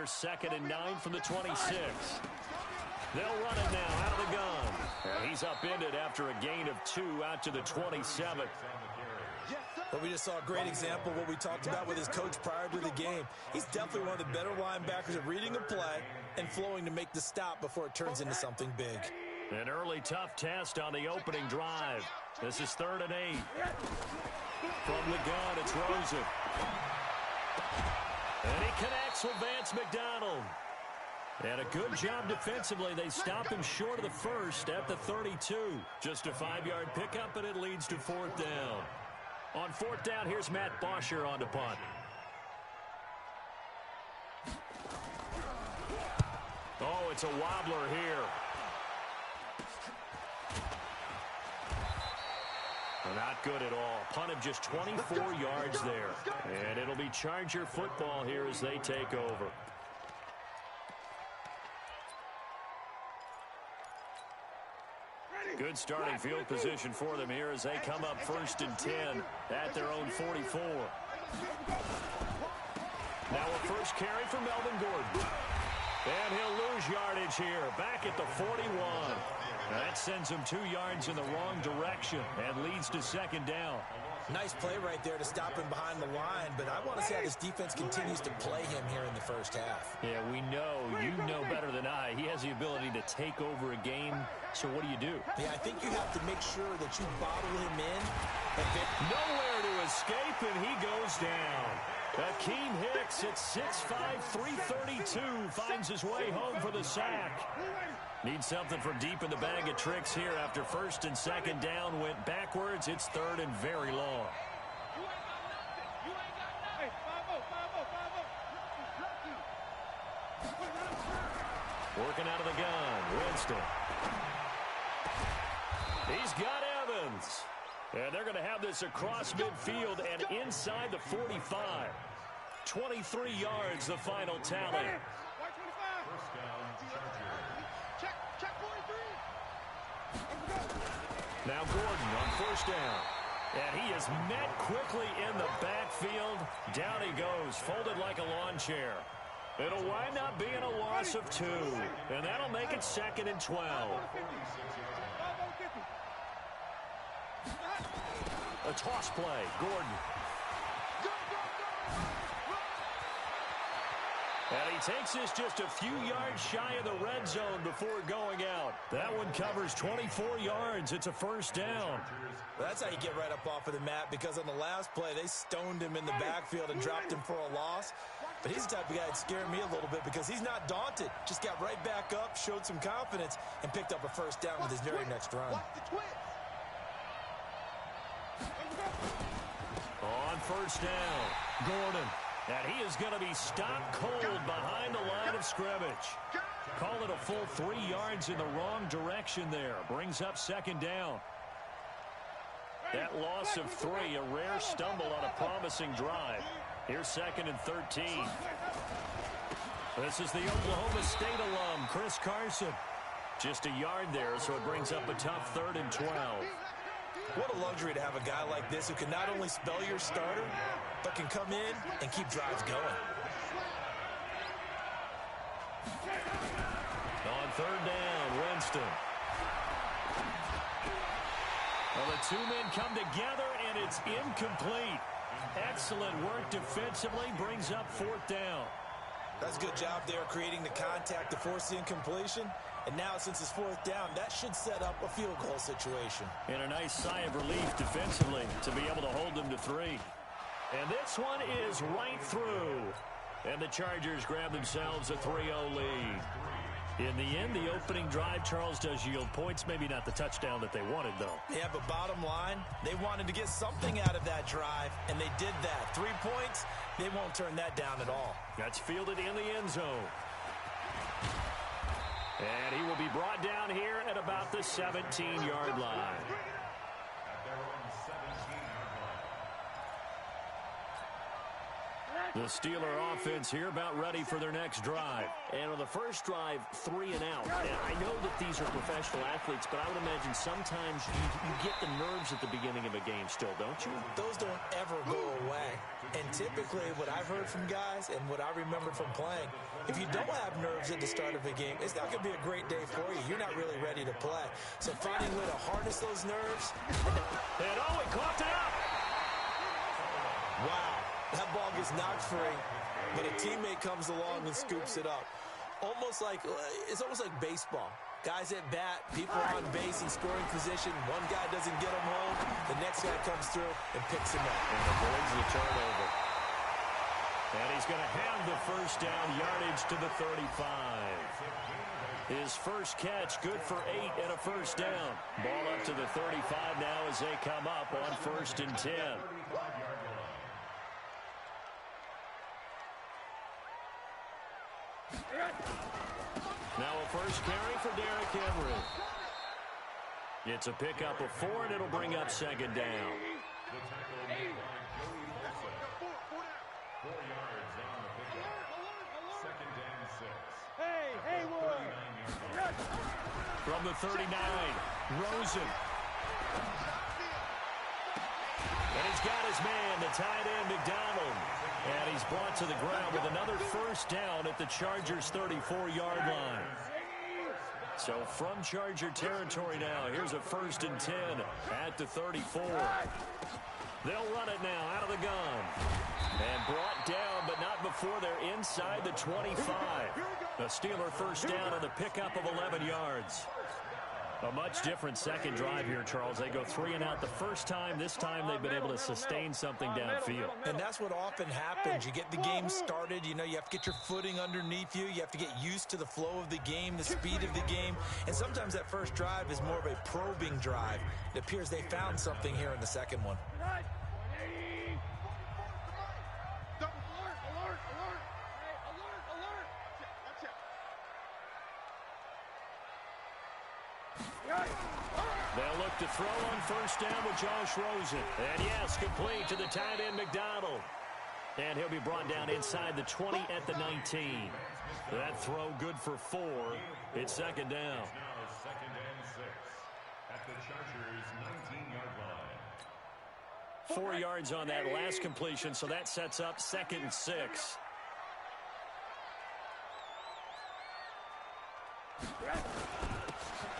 Here's 2nd and 9 from the 26. They'll run it now out of the gun. And he's upended after a gain of 2 out to the 27. Well, we just saw a great example of what we talked about with his coach prior to the game. He's definitely one of the better linebackers at reading a play and flowing to make the stop before it turns into something big. An early tough test on the opening drive. This is 3rd and 8. From the gun, it's Rosen. And he connects with Vance McDonald. And a good job defensively. They stop him short of the first at the 32. Just a 5-yard pickup, and it leads to 4th down. On 4th down, here's Matt Bosher on the punt. Oh, it's a wobbler here. Not good at all. Punt of just 24 yards there. And it'll be Charger football here as they take over. Good starting field position for them here as they come up 1st and 10 at their own 44. Now a first carry for Melvin Gordon. And he'll lose yardage here, back at the 41. That sends him 2 yards in the wrong direction and leads to 2nd down. Nice play right there to stop him behind the line, but I want to see how this defense continues to play him here in the first half. Yeah, we know. You know better than I. He has the ability to take over a game, so what do? Yeah, I think you have to make sure that you bottle him in. Nowhere to escape, and he goes down. Akeem Hicks at 6'5", 332 finds his way home for the sack. Needs something from deep in the bag of tricks here after 1st and 2nd down went backwards. It's 3rd and very long. Working out of the gun, Winston. He's got Evans. And they're going to have this across midfield and inside the 45. 23 yards, the final tally. Now Gordon on 1st down. And he is met quickly in the backfield. Down he goes, folded like a lawn chair. It'll wind up being a loss of 2. And that'll make it 2nd and 12. A toss play, Gordon. And he takes this just a few yards shy of the red zone before going out. That one covers 24 yards. It's a 1st down. Well, that's how you get right up off of the mat, because on the last play, they stoned him in the backfield and dropped him for a loss. But he's the type of guy that scared me a little bit because he's not daunted. Just got right back up, showed some confidence, and picked up a 1st down with his very next run. On 1st down, Gordon. And he is going to be stopped cold behind the line of scrimmage. Call it a full 3 yards in the wrong direction there. Brings up 2nd down. That loss of 3, a rare stumble on a promising drive. Here's 2nd and 13. This is the Oklahoma State alum, Chris Carson. Just a yard there, so it brings up a tough 3rd and 12. What a luxury to have a guy like this who can not only spell your starter, but can come in and keep drives going. On 3rd down, Winston. Well, the 2 men come together, and it's incomplete. Excellent work defensively, brings up 4th down. That's a good job there creating the contact to force the incompletion. And now, since it's 4th down, that should set up a field goal situation. And a nice sigh of relief defensively to be able to hold them to 3. And this one is right through. And the Chargers grab themselves a 3-0 lead. In the end, the opening drive, Charles, does yield points. Maybe not the touchdown that they wanted, though. Yeah, but bottom line, they wanted to get something out of that drive, and they did that. 3 points, they won't turn that down at all. That's fielded in the end zone. And he will be brought down here at about the 17-yard line. The Steeler offense here about ready for their next drive. And on the first drive, 3 and out. And I know that these are professional athletes, but I would imagine sometimes you get the nerves at the beginning of a game still, don't you? Those don't ever go away. And typically what I've heard from guys and what I remember from playing, if you don't have nerves at the start of a game, it's not going to be a great day for you. You're not really ready to play. So finding a way to harness those nerves. And he caught it up. Wow. That ball gets knocked free, but a teammate comes along and scoops it up. It's almost like baseball. Guys at bat, people are on base in scoring position. One guy doesn't get him home. The next guy comes through and picks him up. And avoids the turnover. And he's going to have the first down yardage to the 35. His first catch, good for 8 and a first down. Ball up to the 35 now as they come up on 1st and 10. Now a first carry for Derrick Henry. It's a pickup of 4, and it'll bring up 2nd down. From the 39, Rosen. And he's got his man, the tight end, McDonald. And he's brought to the ground with another first down at the Chargers' 34-yard line. So from Charger territory now, here's a 1st and 10 at the 34. They'll run it now out of the gun. And brought down, but not before they're inside the 25. A Steeler first down on the pickup of 11 yards. A much different second drive here, Charles. They go 3 and out the first time. This time they've been able to sustain something downfield. And that's what often happens. You get the game started. You have to get your footing underneath you. You have to get used to the flow of the game, the speed of the game. And sometimes that first drive is more of a probing drive. It appears they found something here in the second one. They'll look to throw on first down with Josh Rosen. And yes, complete to the tight end, McDonald. And he'll be brought down inside the 20 at the 19. That throw good for 4. It's 2nd down. 2nd and 6 at the Chargers' 19-yard line. 4 yards on that last completion, so that sets up 2nd and 6.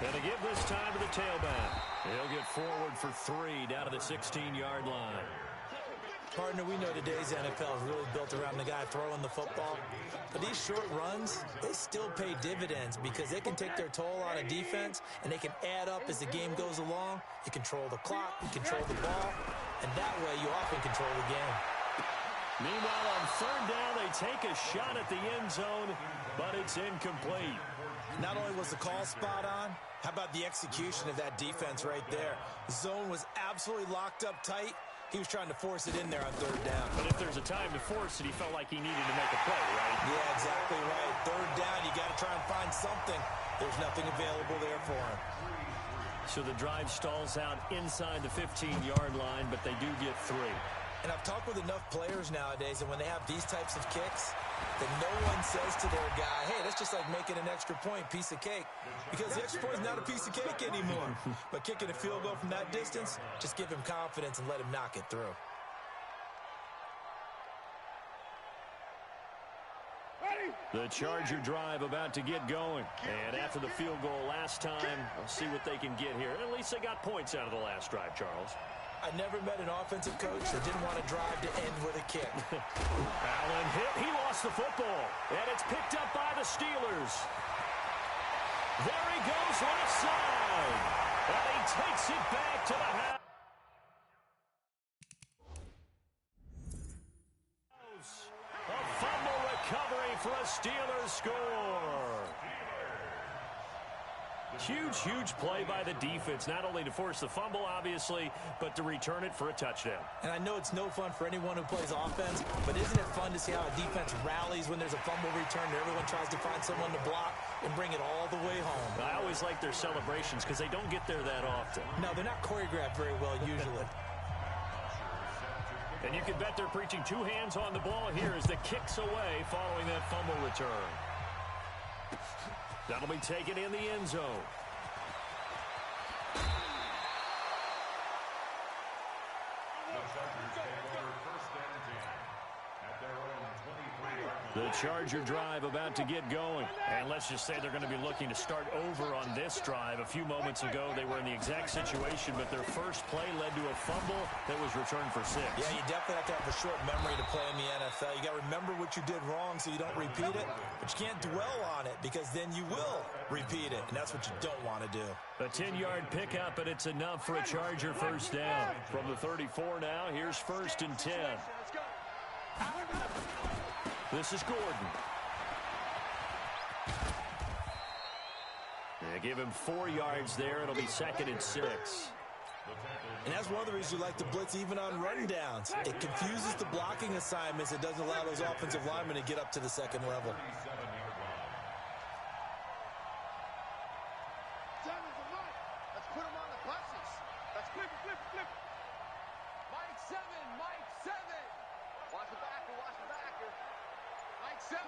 And to give this time to the tailback. He'll get forward for 3 down to the 16-yard line. Partner, we know today's NFL is really built around the guy throwing the football. But these short runs, they still pay dividends because they can take their toll on a defense, and they can add up as the game goes along. You control the clock, you control the ball, and that way you often control the game. Meanwhile, on 3rd down, they take a shot at the end zone, but it's incomplete. Not only was the call spot on, how about the execution of that defense right there? The zone was absolutely locked up tight. He was trying to force it in there on 3rd down. But if there's a time to force it, he felt like he needed to make a play, right? Yeah, exactly right. 3rd down, you got to try and find something. There's nothing available there for him. So the drive stalls out inside the 15-yard line, but they do get 3. And I've talked with enough players nowadays, and when they have these types of kicks, that no one says to their guy, hey, that's just like making an extra point, piece of cake. Because the extra point is not a piece of cake anymore. But kicking a field goal from that distance, just give him confidence and let him knock it through. The Charger drive about to get going. And after the field goal last time, we'll see what they can get here. At least they got points out of the last drive, Charles. I never met an offensive coach that didn't want to drive to end with a kick. Allen hit. He lost the football. And it's picked up by the Steelers. There he goes left side. And he takes it back to the house. A fumble recovery for a Steelers score. Huge play by the defense, not only to force the fumble, obviously, but to return it for a touchdown. And I know it's no fun for anyone who plays offense, but isn't it fun to see how a defense rallies when there's a fumble return and everyone tries to find someone to block and bring it all the way home? I always like their celebrations because they don't get there that often. No, they're not choreographed very well usually. And you can bet they're preaching two hands on the ball here as the kick's away following that fumble return. That'll be taken in the end zone. The Charger drive about to get going. And let's just say they're going to be looking to start over on this drive. A few moments ago, they were in the exact situation, but their first play led to a fumble that was returned for 6. Yeah, you definitely have to have a short memory to play in the NFL. You got to remember what you did wrong so you don't repeat it, but you can't dwell on it because then you will repeat it, and that's what you don't want to do. A 10-yard pickup, and it's enough for a Charger first down. From the 34 now, here's 1st and 10. This is Gordon. They give him 4 yards there. It'll be 2nd and 6. And that's one of the reasons you like to blitz even on run downs. It confuses the blocking assignments. It doesn't allow those offensive linemen to get up to the second level. Let's put him on the buses. Let's flip. Mike 7. Watch the backer. Mike 7.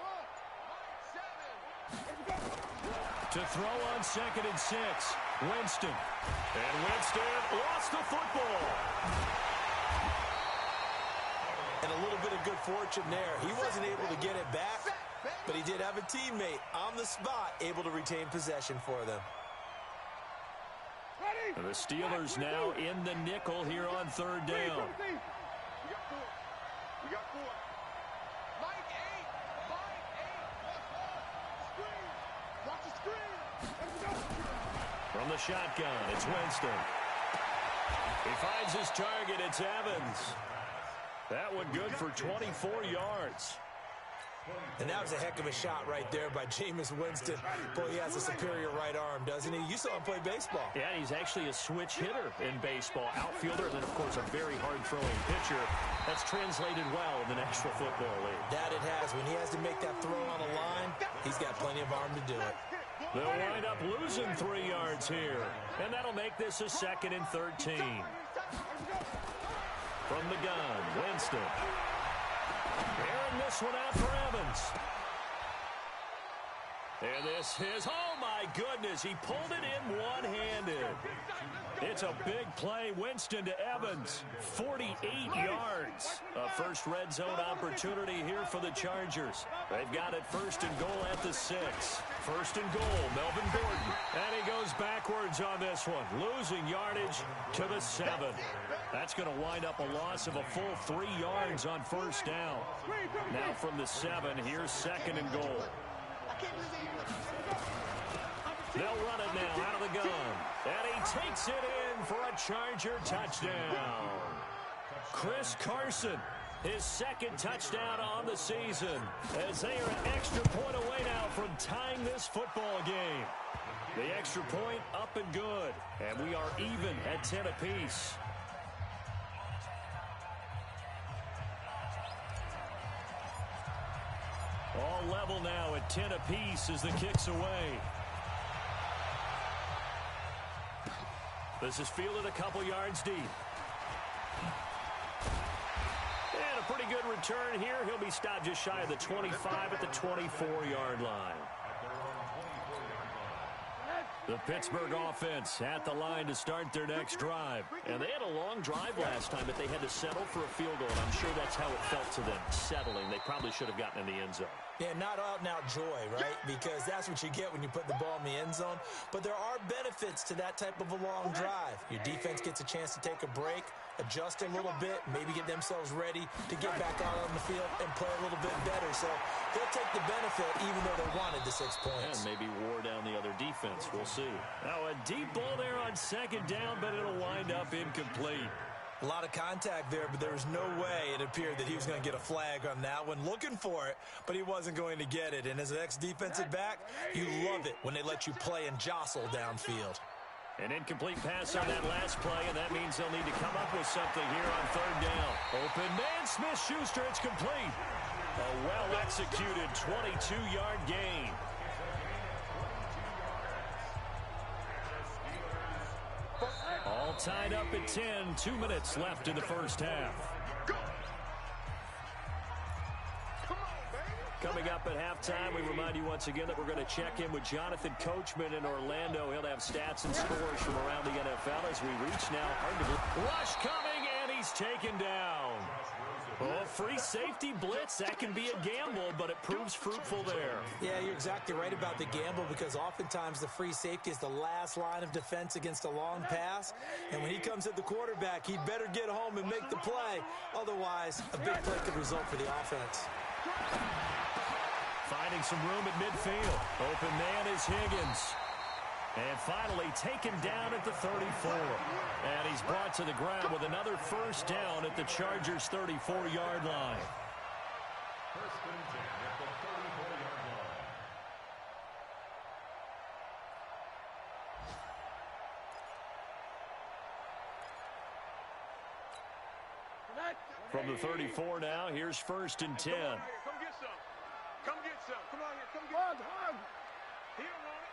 To throw on 2nd and 6. Winston. And Winston lost the football. And a little bit of good fortune there. He wasn't able to get it back, but he did have a teammate on the spot able to retain possession for them. The Steelers now in the nickel here on 3rd down. We got 4. Mike 8. Watch the screen. From the shotgun, it's Winston. He finds his target. It's Evans. That one good for 24 yards. And that was a heck of a shot right there by Jameis Winston. Boy, he has a superior right arm, doesn't he? You saw him play baseball. Yeah, he's actually a switch hitter in baseball. Outfielder, and then, of course, a very hard-throwing pitcher. That's translated well in the National Football League. That it has. When he has to make that throw on a line, he's got plenty of arm to do it. They'll wind up losing 3 yards here. And that'll make this a 2nd and 13. From the gun, Winston. Airing this one out for Evans. And this is, oh my goodness, he pulled it in one-handed. It's a big play. Winston to Evans, 48 yards. A first red zone opportunity here for the Chargers. They've got it 1st and goal at the 6. 1st and goal, Melvin Gordon. And he goes backwards on this one, losing yardage to the 7. That's going to wind up a loss of a full 3 yards on 1st down. Now from the 7, here's 2nd and goal. They'll run it now out of the gun. And he takes it in for a Charger touchdown. Chris Carson, his 2nd touchdown on the season, as they are an extra point away now from tying this football game. The extra point up and good. And we are even at 10 apiece. All level now at 10 apiece as the kick's away. This is fielded a couple yards deep. And a pretty good return here. He'll be stopped just shy of the 25 at the 24-yard line. The Pittsburgh offense at the line to start their next drive. And they had a long drive last time, but they had to settle for a field goal. And I'm sure that's how it felt to them, settling. They probably should have gotten in the end zone. Yeah, not out-and-out joy, right? Because that's what you get when you put the ball in the end zone. But there are benefits to that type of a long drive. Your defense gets a chance to take a break, adjust a little bit, maybe get themselves ready to get back out on the field and play a little bit better. So they'll take the benefit even though they wanted the 6 points. And maybe wore down the other defense. We'll see. Now a deep ball there on 2nd down, but it'll wind up incomplete. A lot of contact there, but there was no way it appeared that he was going to get a flag on that one. Looking for it, but he wasn't going to get it. And as an ex-defensive back, you love it when they let you play and jostle downfield. An incomplete pass on that last play, and that means they'll need to come up with something here on 3rd down. Open man, Smith-Schuster, it's complete. A well-executed 22-yard gain. All tied up at 10. 2 minutes left in the first half. Coming up at halftime, we remind you once again that we're going to check in with Jonathan Coachman in Orlando. He'll have stats and scores from around the NFL as we reach now. Rush coming, and he's taken down. Oh, free safety blitz. That can be a gamble, but it proves fruitful there. Yeah, you're exactly right about the gamble because oftentimes the free safety is the last line of defense against a long pass. And when he comes at the quarterback, he'd better get home and make the play. Otherwise, a big play could result for the offense. Finding some room at midfield. Open man is Higgins. And finally taken down at the 34. And he's brought to the ground with another first down at the Chargers' 34-yard line. First and 10 at the 34-yard Tonight. From the 34 now, here's first and 10. Come get some. Come get some. Come on here. Come get some. Here, Ronnie.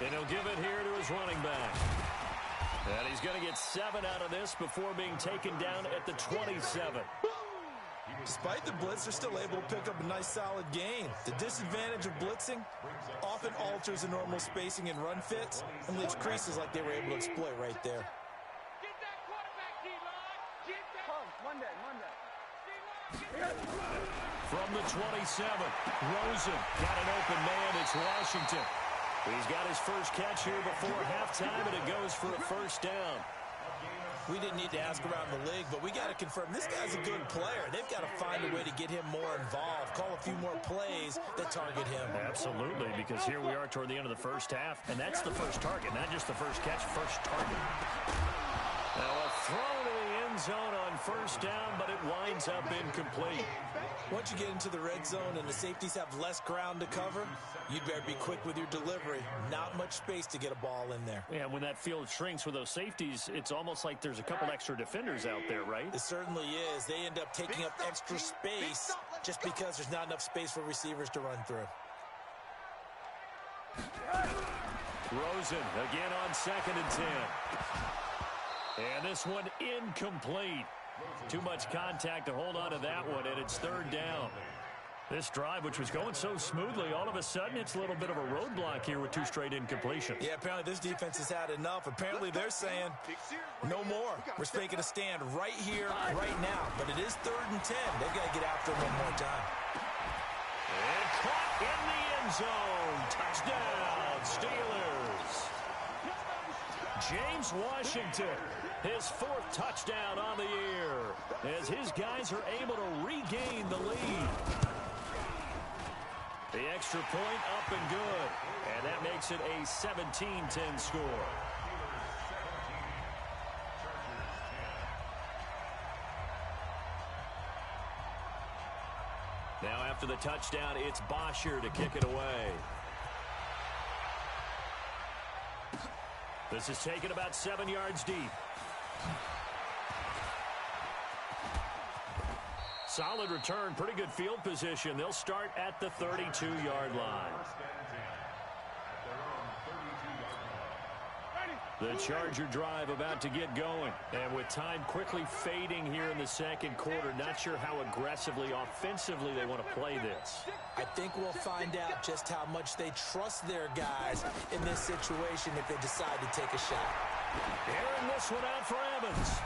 And he'll give it here to his running back. And he's going to get 7 out of this before being taken down at the 27. Despite the blitz, they're still able to pick up a nice solid gain. The disadvantage of blitzing often alters the normal spacing and run fits and leaves creases like they were able to exploit right there. Get that quarterback, D-line. Get that. Monday. From the 27, Rosen got an open man. It's Washington. He's got his first catch here before halftime, and it goes for a first down. We didn't need to ask around the league, but we got to confirm this guy's a good player. They've got to find a way to get him more involved, call a few more plays that target him. Absolutely, because here we are toward the end of the first half, and that's the first target, not just the first catch, first target. Now a throw to the end zone on first down, but it winds up incomplete. Once you get into the red zone and the safeties have less ground to cover, you'd better be quick with your delivery. Not much space to get a ball in there. Yeah, when that field shrinks with those safeties, it's almost like there's a couple extra defenders out there, right? It certainly is. They end up taking up extra space just because there's not enough space for receivers to run through. Rosen again on 2nd and 10. And this one incomplete. Too much contact to hold on to that one, and it's 3rd down. This drive, which was going so smoothly, all of a sudden it's a little bit of a roadblock here with 2 straight incompletions. Yeah, apparently this defense has had enough. Apparently they're saying, no more. We're making a stand right here, right now. But it is 3rd and 10. They've got to get after him one more time. And caught in the end zone. Touchdown, Steelers. James Washington, his 4th touchdown on the year, as his guys are able to regain the lead. The extra point up and good, and that makes it a 17-10 score. Now after the touchdown, it's Bosher to kick it away. This is taken about 7 yards deep. Solid return, pretty good field position. They'll start at the 32-yard line. The Charger drive about to get going. And with time quickly fading here in the second quarter, not sure how aggressively, offensively they want to play this. I think we'll find out just how much they trust their guys in this situation if they decide to take a shot. Airing this one out for Evans.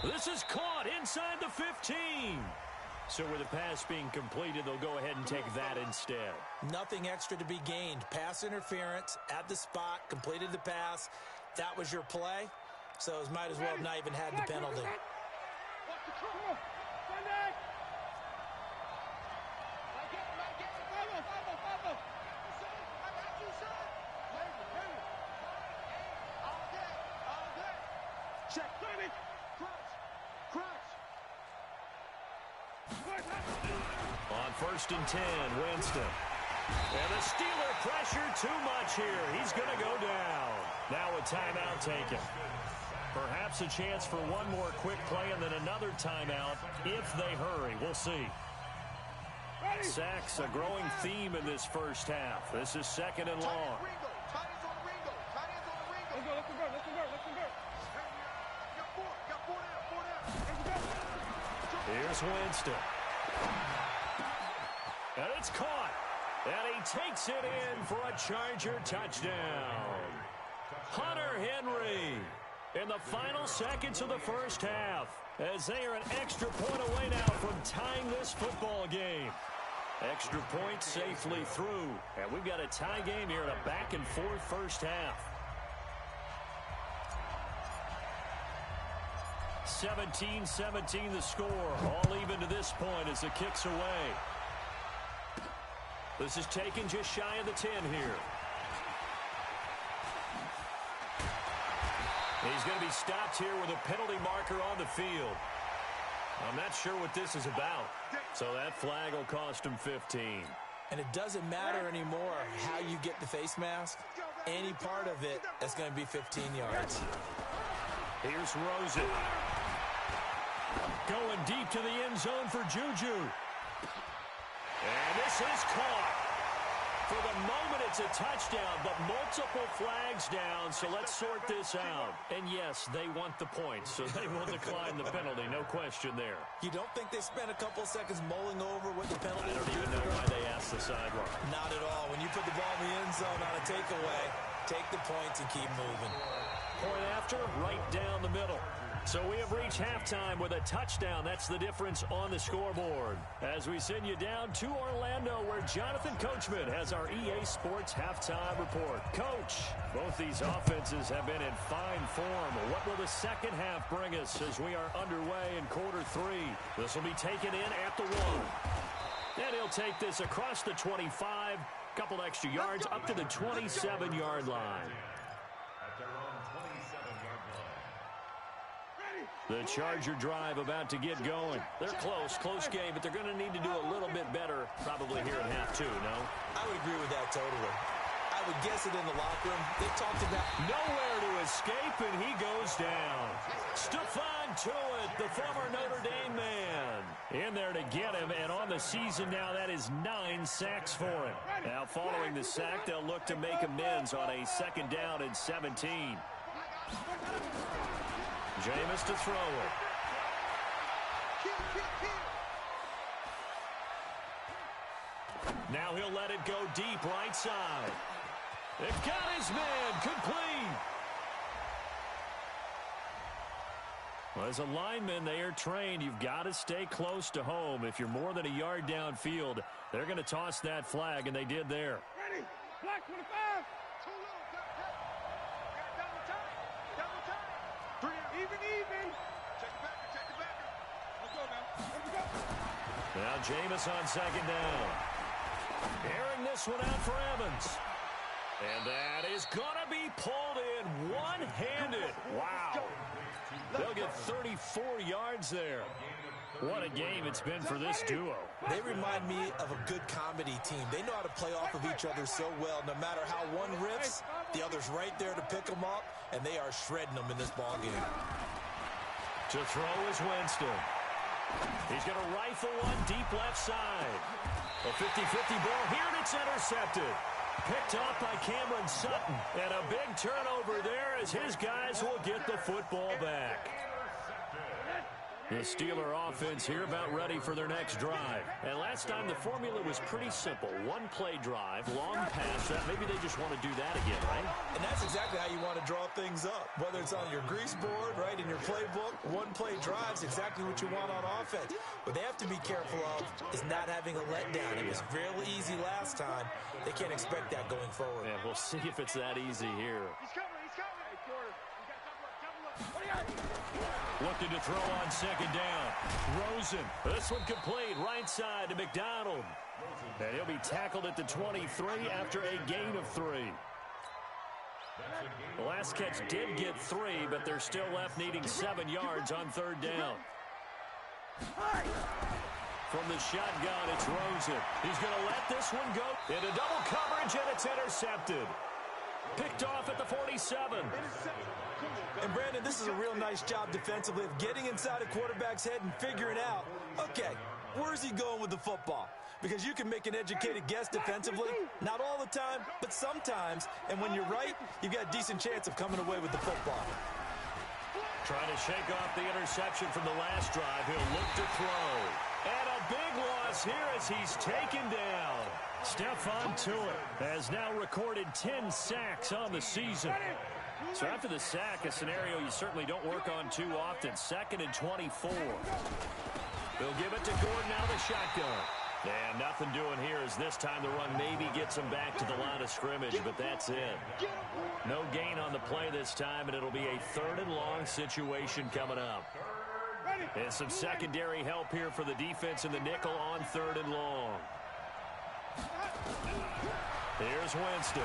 This is caught inside the 15. So with the pass being completed, they'll go ahead and take that instead. Nothing extra to be gained. Pass interference at the spot, completed the pass. That was your play. So it might as well have not even had the penalty. On 1st and 10, Winston. And the Steeler pressure too much here. He's going to go down. Now a timeout taken. Perhaps a chance for one more quick play and then another timeout if they hurry. We'll see. Sacks, a growing theme in this first half. This is 2nd and long. Here's Winston. And it's caught. And he takes it in for a Charger touchdown. Hunter Henry in the final seconds of the first half, as they are an extra point away now from tying this football game. Extra point safely through. And we've got a tie game here in a back-and-forth first half. 17-17 the score. All even to this point as the kick's away. This is taken just shy of the 10 here. He's going to be stopped here with a penalty marker on the field. I'm not sure what this is about. So that flag will cost him 15. And it doesn't matter anymore how you get the face mask. Any part of it is going to be 15 yards. Here's Rosen. Going deep to the end zone for Juju. And this is caught. For the moment, it's a touchdown, but multiple flags down, so let's sort this out. And yes, they want the points, so they will decline the penalty, no question there. You don't think they spent a couple seconds mulling over what the penalty? I don't even know why they asked the sideline. Not at all. When you put the ball in the end zone on a takeaway, take the points and keep moving. Point after, right down the middle. So we have reached halftime with a touchdown. That's the difference on the scoreboard. As we send you down to Orlando, where Jonathan Coachman has our EA Sports halftime report. Coach, both these offenses have been in fine form. What will the second half bring us as we are underway in quarter three? This will be taken in at the 1. And he'll take this across the 25, couple extra yards up to the 27-yard line. The Charger drive about to get going. They're close game, but they're going to need to do a little bit better probably here in half 2, no? I would agree with that totally. I would guess it in the locker room. They talked about nowhere to escape, and he goes down. Stephon Tuitt, the former Notre Dame man, in there to get him, and on the season now, that is 9 sacks for him. Now, following the sack, they'll look to make amends on a 2nd down and 17. Jameis to throw it. Now he'll let it go deep right side. They've got his man complete. Well, as a lineman, they are trained. You've got to stay close to home. If you're more than a yard downfield, they're going to toss that flag, and they did there. Ready. Black 25. Too low. Double time. Even. Check the backer. Let's go now. Now Jameis on 2nd down. Airing this one out for Evans. And that is going to be pulled in one-handed. Wow. They'll get 34 yards there. What a game it's been for this duo. They remind me of a good comedy team. They know how to play off of each other so well. No matter how one rips, the other's right there to pick them up, and they are shredding them in this ballgame. To throw is Winston. He's going to rifle one deep left side. A 50-50 ball here, and it's intercepted. Picked off by Cameron Sutton. And a big turnover there as his guys will get the football back. The Steeler offense here about ready for their next drive. And last time the formula was pretty simple. One-play drive, long pass. Maybe they just want to do that again, right? And that's exactly how you want to draw things up. Whether it's on your grease board, right, in your playbook, one-play drive is exactly what you want on offense. What they have to be careful of is not having a letdown. It was really easy last time. They can't expect that going forward. Yeah, we'll see if it's that easy here. He's coming. Hey, Porter. You got double up. Looking to throw on 2nd down. Rosen. This one complete. Right side to McDonald. And he'll be tackled at the 23 after a gain of 3. The last catch did get 3, but they're still left needing 7 yards on 3rd down. From the shotgun, it's Rosen. He's going to let this one go into double coverage, and it's intercepted. Picked off at the 47. And, Brandon, this is a real nice job defensively of getting inside a quarterback's head and figuring out, okay, where's he going with the football? Because you can make an educated guess defensively. Not all the time, but sometimes. And when you're right, you've got a decent chance of coming away with the football. Trying to shake off the interception from the last drive. He'll look to throw. And a big one across here as he's taken down. Stephon Tuitt has now recorded 10 sacks on the season. So after the sack, a scenario you certainly don't work on too often. 2nd and 24. They'll give it to Gordon out of the shotgun. And nothing doing here as this time the run maybe gets him back to the line of scrimmage, but that's it. No gain on the play this time, and it'll be a 3rd and long situation coming up. And some secondary help here for the defense in the nickel on 3rd and long. Here's Winston.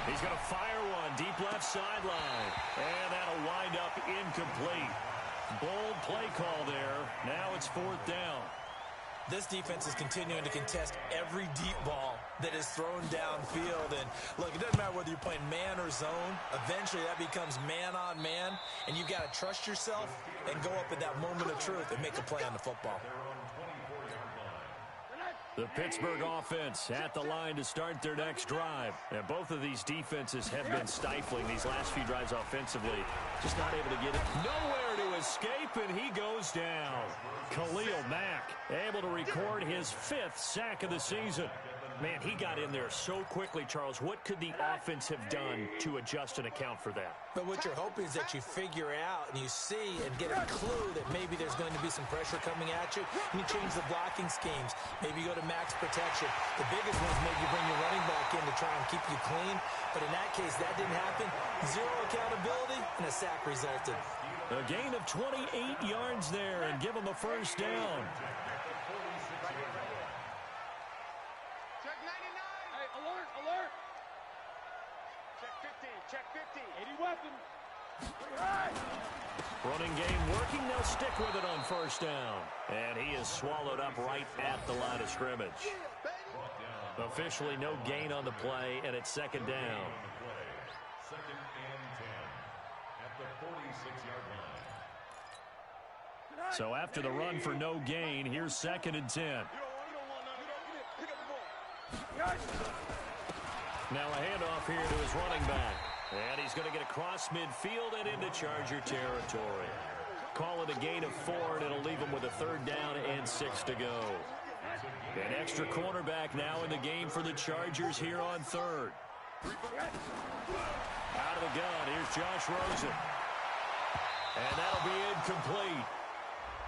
He's going to fire one deep left sideline. And that'll wind up incomplete. Bold play call there. Now it's 4th down. This defense is continuing to contest every deep ball that is thrown downfield. And, look, it doesn't matter whether you're playing man or zone. Eventually, that becomes man-on-man, and you've got to trust yourself and go up at that moment of truth and make a play on the football. The Pittsburgh offense at the line to start their next drive. And both of these defenses have been stifling these last few drives offensively. Just not able to get it. Nowhere to escape, and he goes down. Khalil Mack able to record his 5th sack of the season. Man, he got in there so quickly, Charles. What could the offense have done to adjust and account for that? But what you're hoping is that you figure out and you see and get a clue that maybe there's going to be some pressure coming at you, and you change the blocking schemes. Maybe you go to max protection. The biggest one is maybe you bring your running back in to try and keep you clean. But in that case, that didn't happen. 0 accountability, and a sack resulted. A gain of 28 yards there and give them a 1st down. Check 99. Hey, alert, alert. Check 15, check 15. 80 weapons. Running game working. They'll stick with it on 1st down. And he is swallowed up right at the line of scrimmage. Officially no gain on the play, and it's 2nd down. 2nd and 10 at the 46-yard line. So after the run for no gain, here's 2nd and 10. Now a handoff here to his running back. And he's going to get across midfield and into Charger territory. Call it a gain of 4, and it'll leave him with a 3rd down and 6 to go. An extra cornerback now in the game for the Chargers here on 3rd. Out of the gun, here's Josh Rosen. And that'll be incomplete.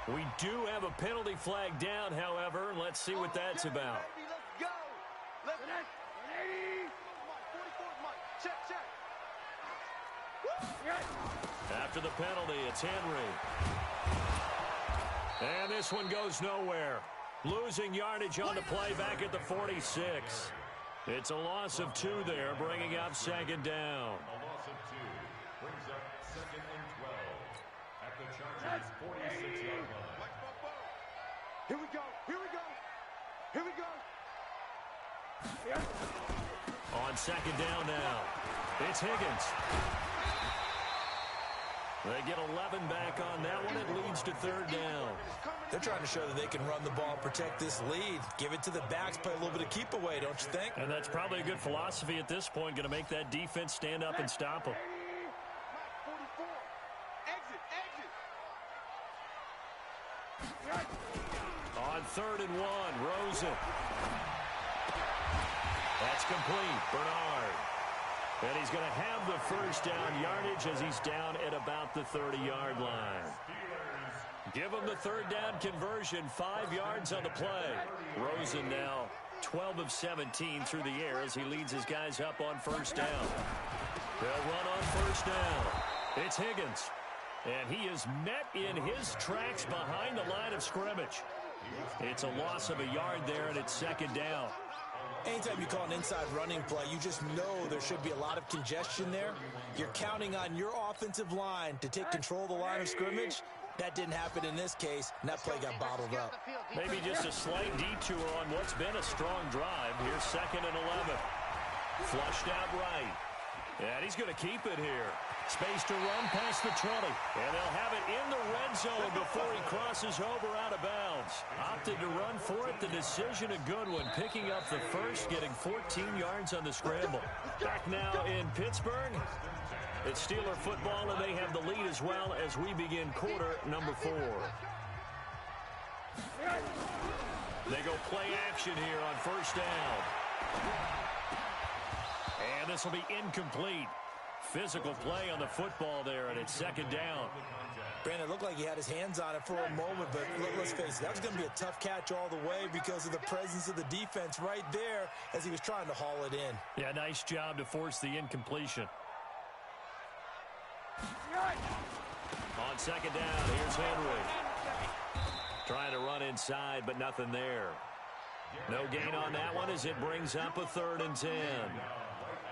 We do have a penalty flag down, however. Let's see what that's about. Let's go. Let's go. 44, Mike. Check, check. After the penalty, it's Henry. And this one goes nowhere. Losing yardage on the play back at the 46. It's a loss of 2 there, bringing up 2nd down. A loss of 2 brings up 2nd and 12 at the Chargers' 46-yard line. Here we go. Here we go. Here we go. On 2nd down now, it's Higgins. They get 11 back on that one. It leads to 3rd down. They're trying to show that they can run the ball and protect this lead. Give it to the backs, play a little bit of keep away, don't you think? And that's probably a good philosophy at this point. Going to make that defense stand up and stop them. 44. Exit, exit. On 3rd and 1, Rosen. That's complete. Bernard. And he's going to have the 1st down yardage as he's down at about the 30-yard line. Give him the 3rd down conversion, 5 yards on the play. Rosen now 12 of 17 through the air as he leads his guys up on 1st down. They'll run on 1st down. It's Higgins. And he is met in his tracks behind the line of scrimmage. It's a loss of a yard there, and it's 2nd down. Anytime you call an inside running play, you just know there should be a lot of congestion there. You're counting on your offensive line to take control of the line of scrimmage. That didn't happen in this case, and that play got bottled up. Maybe just a slight detour on what's been a strong drive. Here's 2nd and 11. Flushed out right. And he's going to keep it here. Space to run past the 20. And they'll have it in the red zone before he crosses over out of bounds. Opted to run for it. The decision a good one. Picking up the 1st, getting 14 yards on the scramble. Back now in Pittsburgh. It's Steeler football, and they have the lead as well as we begin quarter number 4. They go play action here on first down. And this will be incomplete. Physical play on the football there, and it's second down. Brandon, it looked like he had his hands on it for a moment, but let's face it, that was going to be a tough catch all the way because of the presence of the defense right there as he was trying to haul it in. Yeah, nice job to force the incompletion. On second down, here's Henry. Trying to run inside, but nothing there. No gain on that one as it brings up a 3rd and 10.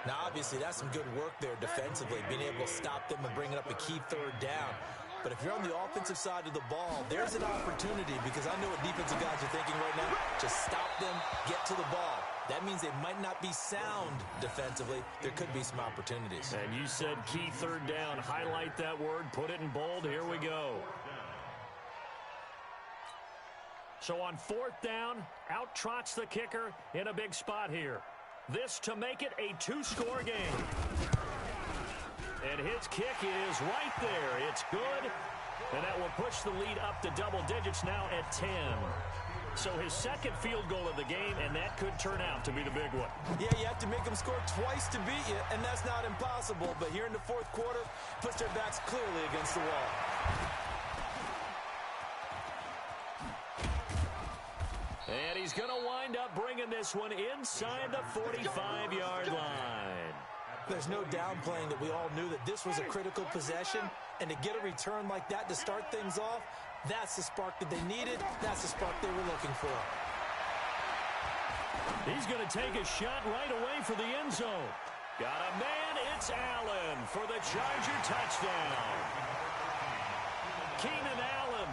Now, obviously, that's some good work there defensively, being able to stop them and bringing up a key 3rd down. But if you're on the offensive side of the ball, there's an opportunity because I know what defensive guys are thinking right now. Just stop them, get to the ball. That means they might not be sound defensively. There could be some opportunities. And you said key 3rd down. Highlight that word, put it in bold. Here we go. So on 4th down, out trots the kicker in a big spot here. This to make it a 2-score game. And his kick is right there. It's good. And that will push the lead up to double digits now at 10. So his second field goal of the game, and that could turn out to be the big one. Yeah, you have to make them score twice to beat you, and that's not impossible. But here in the 4th quarter, puts their backs clearly against the wall. And he's going to wind up bringing this one inside the 45-yard line. There's no downplaying that we all knew that this was a critical possession, and to get a return like that to start things off, that's the spark that they needed. That's the spark they were looking for. He's going to take a shot right away for the end zone. Got a man, it's Allen for the Charger touchdown. Keenan Allen,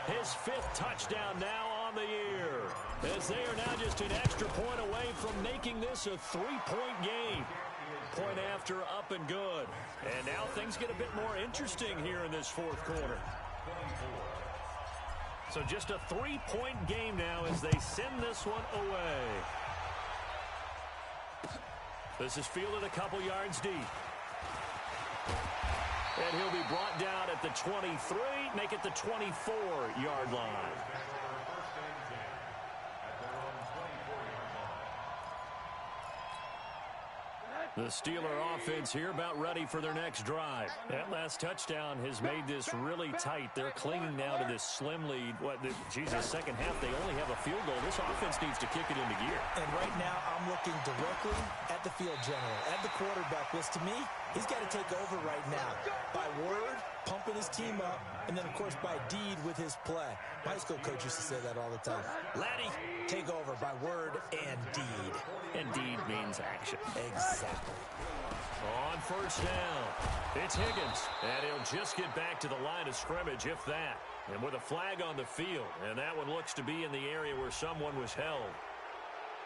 his 5th touchdown now on the year, as they are now just an extra point away from making this a 3-point game. Point after, up and good. And now things get a bit more interesting here in this 4th quarter. So just a 3-point game now as they send this one away. This is fielded a couple yards deep. And he'll be brought down at the 23, make it the 24-yard line. The Steeler offense here about ready for their next drive. That last touchdown has made this really tight. They're clinging now to this slim lead. Second half, they only have a field goal. This offense needs to kick it into gear. And right now, I'm looking directly at the field general, at the quarterback, which to me, he's got to take over right now. By word, pumping his team up, and then, of course, by deed with his play. My high school coach used to say that all the time. Laddie, take over by word and deed. And deed means action. Exactly. On first down, it's Higgins. And he'll just get back to the line of scrimmage, if that. And with a flag on the field. And that one looks to be in the area where someone was held.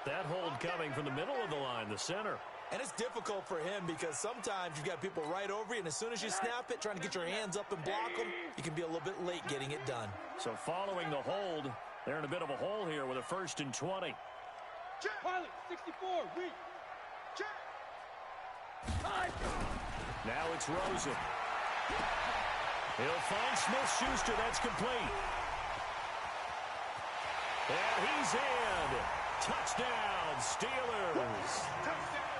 That hold coming from the middle of the line, the center. And it's difficult for him because sometimes you've got people right over you, and as soon as you snap it, trying to get your hands up and block them, you can be a little bit late getting it done. So following the hold, they're in a bit of a hole here with a 1st and 20. Pilot, 64, reach. Now it's Rosen. He'll find Smith-Schuster. That's complete. And he's in. Touchdown, Steelers.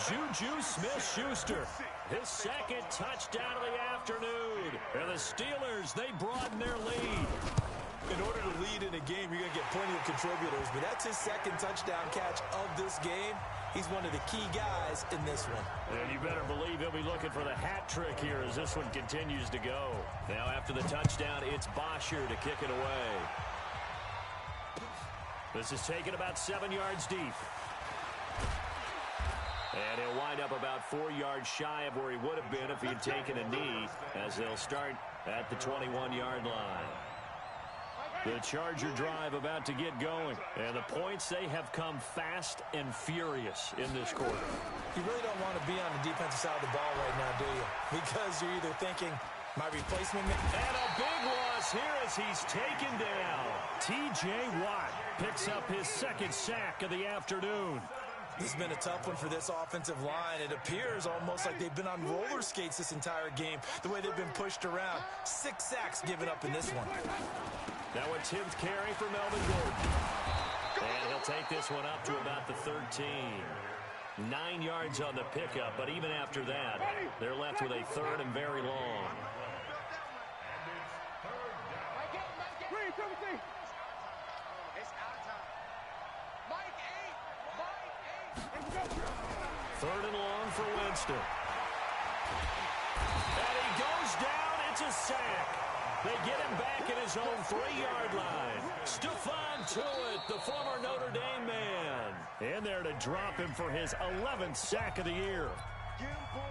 Juju Smith-Schuster, his 2nd touchdown of the afternoon. And the Steelers, they broaden their lead. In order to lead in a game, you're going to get plenty of contributors, but that's his 2nd touchdown catch of this game. He's one of the key guys in this one. And you better believe he'll be looking for the hat trick here as this one continues to go. Now after the touchdown, it's Bosher to kick it away. This is taken about 7 yards deep. And he'll wind up about 4 yards shy of where he would have been if he had taken a knee, as they'll start at the 21-yard line. The Charger drive about to get going. And the points, they have come fast and furious in this quarter. You really don't want to be on the defensive side of the ball right now, do you? Because you're either thinking, my replacement... And a big loss here as he's taken down. T.J. Watt picks up his 2nd sack of the afternoon. This has been a tough one for this offensive line. It appears almost like they've been on roller skates this entire game, the way they've been pushed around. 6 sacks given up in this one. Now a 10th carry for Melvin Gordon. And he'll take this one up to about the 13. 9 yards on the pickup, but even after that, they're left with a third and very long. Third and long for Winston. And he goes down. It's a sack. They get him back at his own 3-yard line. Stephon Tuitt, the former Notre Dame man, in there to drop him for his 11th sack of the year. Get him, boy.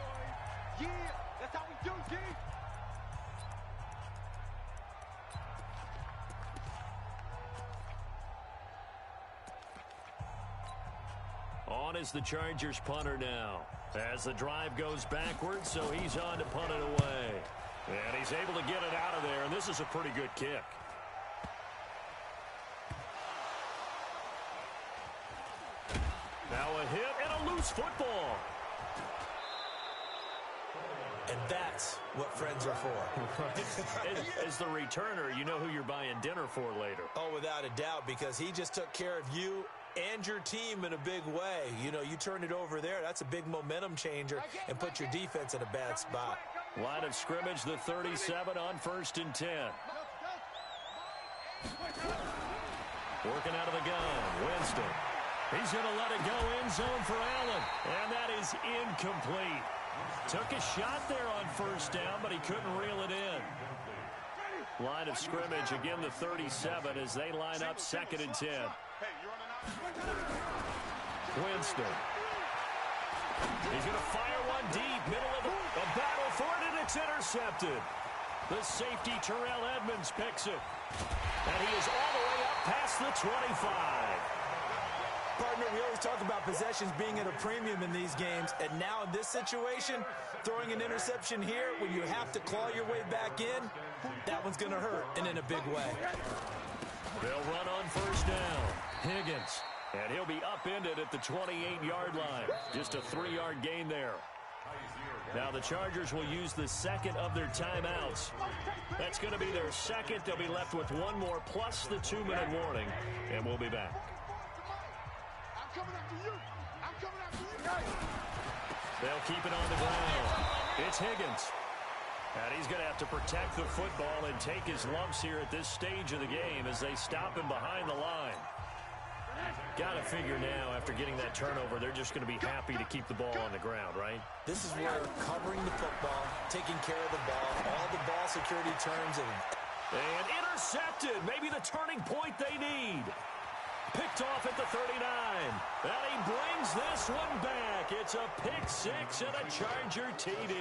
Yeah, that's how we do, G. On is the Chargers punter now. As the drive goes backwards, so he's on to punt it away. And he's able to get it out of there, and this is a pretty good kick. Now a hit and a loose football. And that's what friends are for. As the returner, you know who you're buying dinner for later. Oh, without a doubt, because he just took care of you and your team in a big way. You know, you turn it over there, that's a big momentum changer, and put your defense in a bad spot. Line of scrimmage, the 37 on 1st and 10. Working out of the gun, Winston. He's going to let it go end zone for Allen, and that is incomplete. Took a shot there on 1st down, but he couldn't reel it in. Line of scrimmage, again the 37 as they line up 2nd and 10. Winston. He's going to fire one deep, middle of the battle for it, and it's intercepted. The safety, Terrell Edmonds, picks it. And he is all the way up past the 25. Partner, we always talk about possessions being at a premium in these games, and now in this situation, throwing an interception here when you have to claw your way back in, that one's going to hurt, and in a big way. They'll run on 1st down. Higgins. And he'll be upended at the 28-yard line. Just a 3-yard gain there. Now the Chargers will use the second of their timeouts. That's going to be their second. They'll be left with one more plus the 2-minute warning. And we'll be back. I'm coming after you. I'm coming after you. They'll keep it on the ground. It's Higgins. And he's going to have to protect the football and take his lumps here at this stage of the game as they stop him behind the line. Got to figure now, after getting that turnover, they're just going to be happy to keep the ball on the ground, right? This is where covering the football, taking care of the ball, all the ball security terms. And intercepted. Maybe the turning point they need. Picked off at the 39. And he brings this one back. It's a pick six and a Charger TD.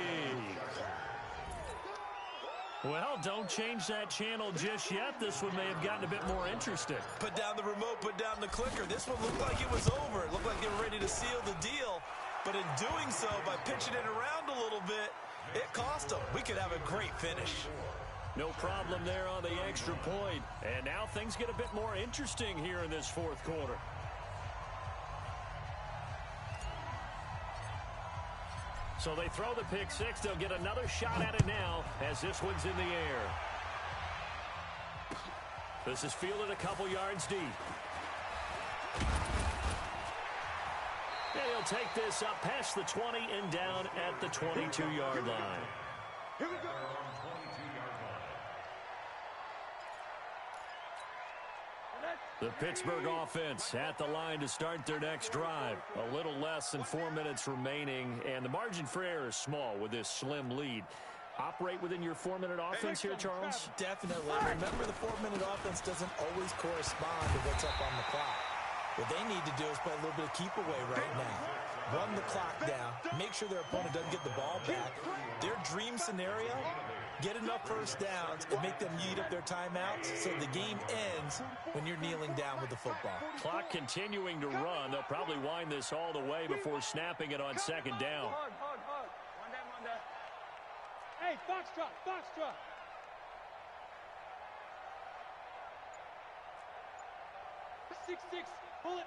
Well, don't change that channel just yet. This one may have gotten a bit more interesting. Put down the remote, put down the clicker. This one looked like it was over. It looked like they were ready to seal the deal. But in doing so, by pitching it around a little bit, it cost them. We could have a great finish. No problem there on the extra point. And now things get a bit more interesting here in this 4th quarter. So they throw the pick six. They'll get another shot at it now as this one's in the air. This is fielded a couple yards deep. And he'll take this up past the 20 and down at the 22-yard line. Here we go. The Pittsburgh offense at the line to start their next drive. A little less than 4 minutes remaining, and the margin for error is small with this slim lead. Operate within your 4-minute offense here, Charles? Definitely. Remember, the 4-minute offense doesn't always correspond to what's up on the clock. What they need to do is play a little bit of keep away right now. Run the clock down. Make sure their opponent doesn't get the ball back. Their dream scenario, get enough first downs and make them eat up their timeouts so the game ends when you're kneeling down with the football. Clock continuing to run. They'll probably wind this all the way before snapping it on 2nd down. Hard. One down. Hey, Foxtrot. 6-6. Pull it.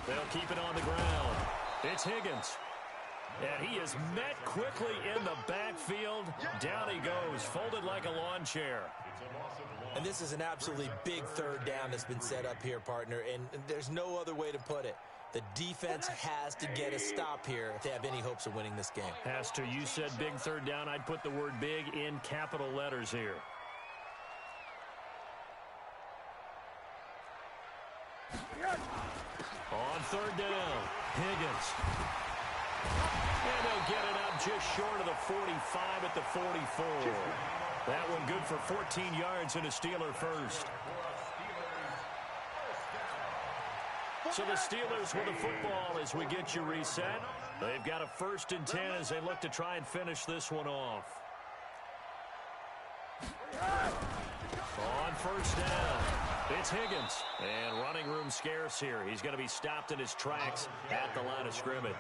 They'll keep it on the ground. It's Higgins. And he is met quickly in the backfield. Down he goes, folded like a lawn chair. And this is an absolutely big third down that's been set up here, partner, and there's no other way to put it. The defense has to get a stop here if they have any hopes of winning this game. Has to. You said big third down. I'd put the word big in capital letters here. On third down, Higgins. And they'll get it up just short of the 45 at the 44. That one good for 14 yards and a Steeler first. So the Steelers with the football as we get you reset. They've got a 1st and 10 as they look to try and finish this one off. On first down, it's Higgins. And running room scarce here. He's going to be stopped in his tracks at the line of scrimmage.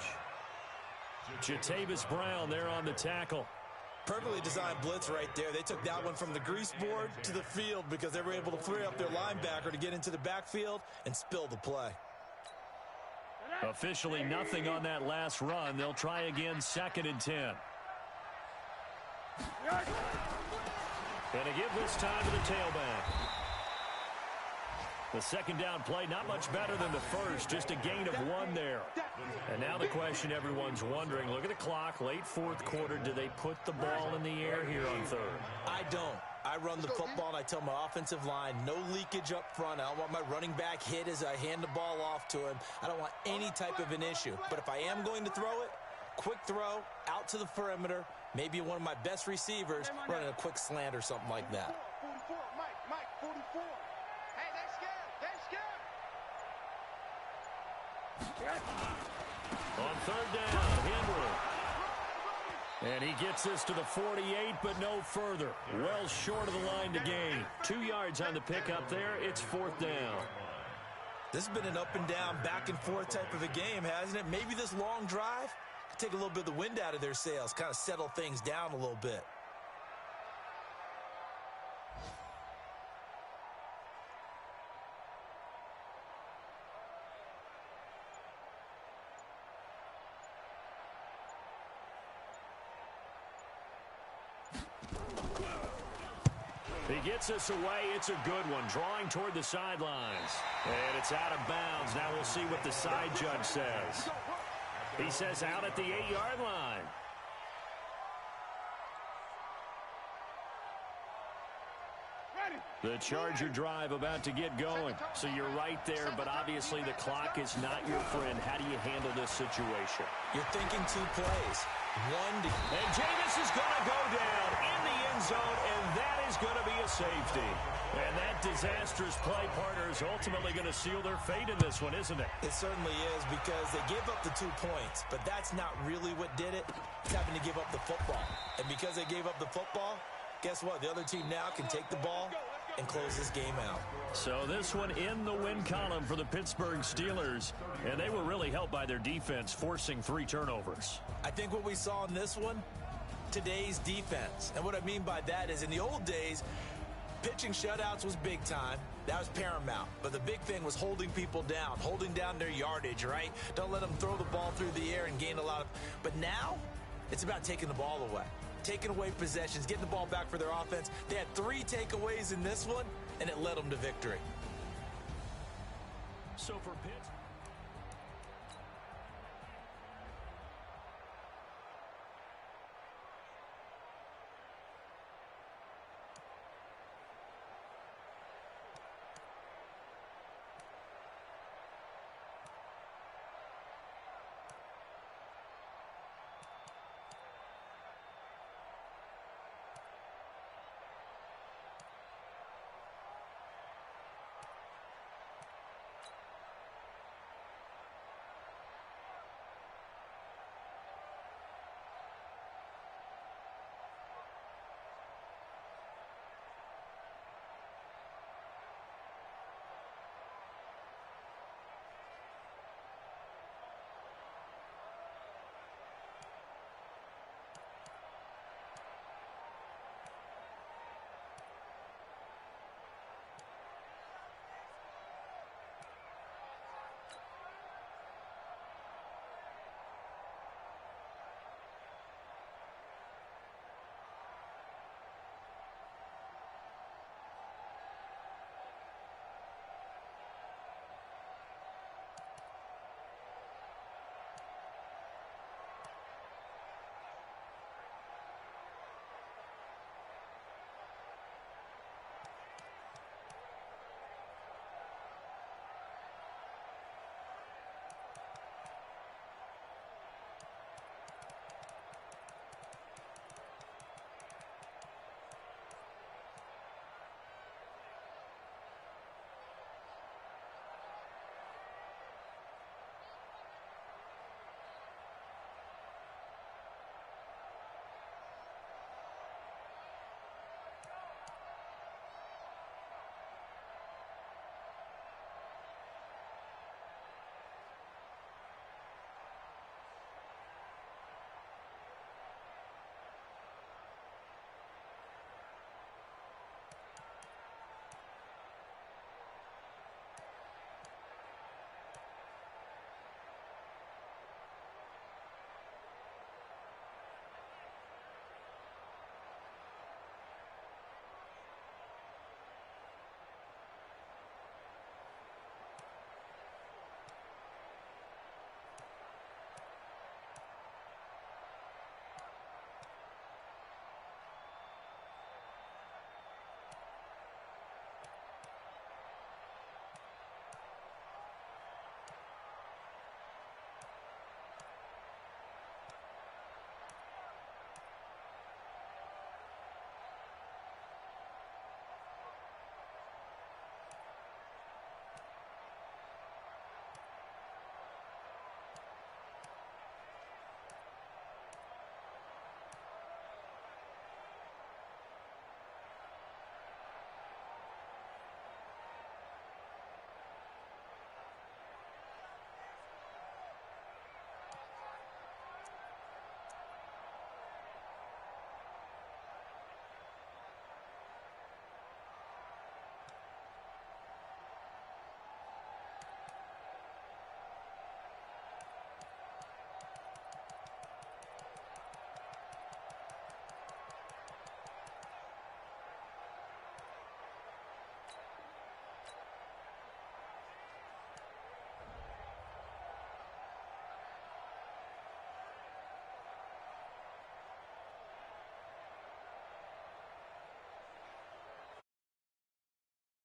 Jatavis Brown there on the tackle. Perfectly designed blitz right there. They took that one from the grease board to the field because they were able to free up their linebacker to get into the backfield and spill the play. Officially nothing on that last run. They'll try again, 2nd and 10. Going to give this time to the tailback. The 2nd down play, not much better than the first, just a gain of 1 there. And now the question everyone's wondering, look at the clock, late 4th quarter, do they put the ball in the air here on 3rd? I don't. I run the football and I tell my offensive line, no leakage up front. I don't want my running back hit as I hand the ball off to him. I don't want any type of an issue. But if I am going to throw it, quick throw, out to the perimeter, maybe one of my best receivers running a quick slant or something like that. 44, Mike, 44. Hey, they're scared. On 3rd down, Henry. And he gets this to the 48, but no further. Well short of the line to gain. 2 yards on the pickup there. It's 4th down. This has been an up and down, back and forth type of a game, hasn't it? Maybe this long drive could take a little bit of the wind out of their sails, kind of settle things down a little bit. He gets us away. It's a good one. Drawing toward the sidelines. And it's out of bounds. Now we'll see what the side judge says. He says out at the 8-yard line. The Charger drive about to get going. So you're right there, but obviously the clock is not your friend. How do you handle this situation? You're thinking 2 plays. And Jameis is going to go down in the end zone, and that is going to be a safety. And that disastrous play, partner, is ultimately going to seal their fate in this one, isn't it? It certainly is, because they gave up the 2 points, but that's not really what did it. It's having to give up the football. And because they gave up the football, guess what? The other team now can take the ball and close this game out. So this one in the win column for the Pittsburgh Steelers, and they were really helped by their defense, forcing 3 turnovers. I think what we saw in this one, today's defense. And what I mean by that is in the old days, pitching shutouts was big time. That was paramount. But the big thing was holding people down, holding down their yardage, right? Don't let them throw the ball through the air and gain a lot of... But now, it's about taking the ball away. Taking away possessions, getting the ball back for their offense. They had 3 takeaways in this one, and it led them to victory. So for Pittsburgh...